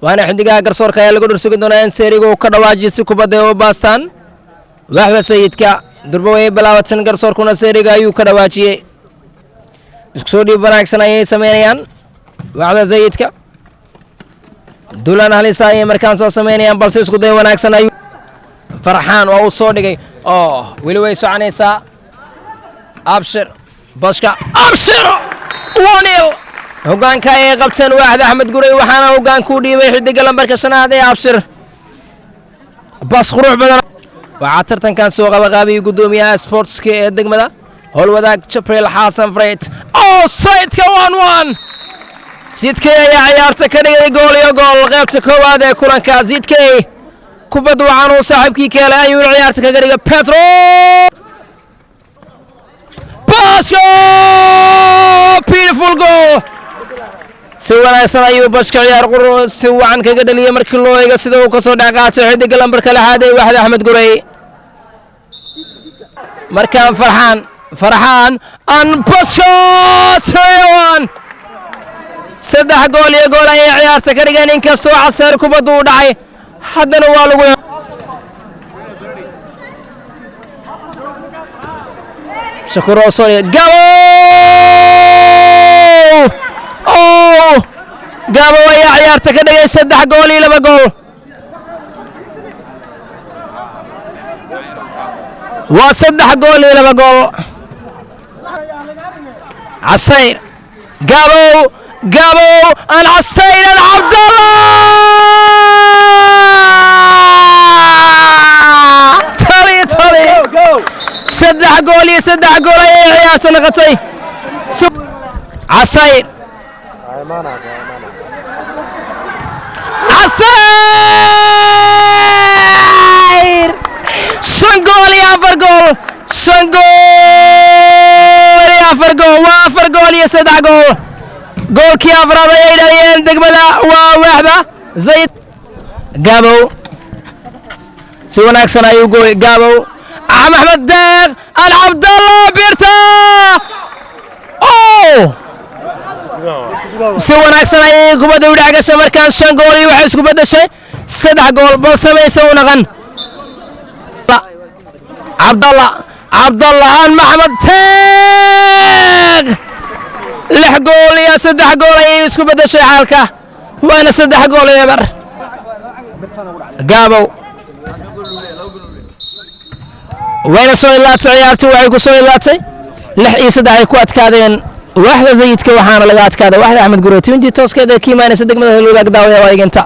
waana xidigaha garsoorka ayaa lagu dhursugi doonaa in seerigu ka dhawaajisi kubadda oo baastaan waaxda sayidka durba way bilaabatan garsoorkuna seeriga ayuu ka dhawaajiyay isku soo dhiib wanaagsan ayay sameynayaan waaxda sayidka dulan halisa ayay markaan soo sameynayaan balse isku day wanaagsan ayuu farxaan oo uu soo dhigay weli way soconaysaa abshir bashka abshir 1-0 hogaanka ay qabteen waaxda Axmed Guray waxaana hogaan ku dhiibay xidiga lambarka 5 ee abshir bas qurux badan waxa tartankan soo qabaqaabay gudoomiyaha sportska ee degmada howlwadaag Jibril Xasan Freight sayidka 1-1 sayidka ayaa ciyaarta ka dhigay gool iyo gool qaybta koowaad ee kulanka sayidka kubaddu waxaan uu saaxiibkii kale ayuu ciyaarta kaga dhigay Petro Basco beautiful goal si wanaagsan ayuu bashka ciyaar qurux si wacan kaga dhaliyay markii loo eego sida uu ka soo dhaqaaqay xidiga lambarka 6 ee waaxda Axmed Guray markaan farxaan an Basco 3-1 saddex gool iyo gool ay ciyaarta ka dhigeen inkastoo caseer kubaddu u dhacay haddana waa lagu Shakuro Sori Gabo ayaa ciyaarta ka dhigay saddex gool iyo laba gool waa saddex gool iyo laba gool عسير قابو عن عسير عبد الله طري سدح قولي عيارة نقطي عسير شنقول يا فرقول وافر جول يا سدع جول كي أفراد يدين دقمدا وواحدة زيد قابو سوى ناكسنا يوجو قابو أحمد داغ العبد الله بيرتا سوى ناكسنا يوجو بدو دعك سمر كان شن جول يوحس كبدا شيء سدع جول بسمي سوى نغن عبد الله عن محمد تاغ لح جول يا سدح جول يسكب بدا شي حالك وانا سدح جول يا بر قابو وين سويلات عيارتي waxay ku soo ilaatay lix iyo saddex ay ku adkaadeen waaxda Zayidka waxaana laga adkaaday waaxda Axmed Guray 20 tooskeeda kiimaanaysa degmada Hawlwadaag daawaya waa iganta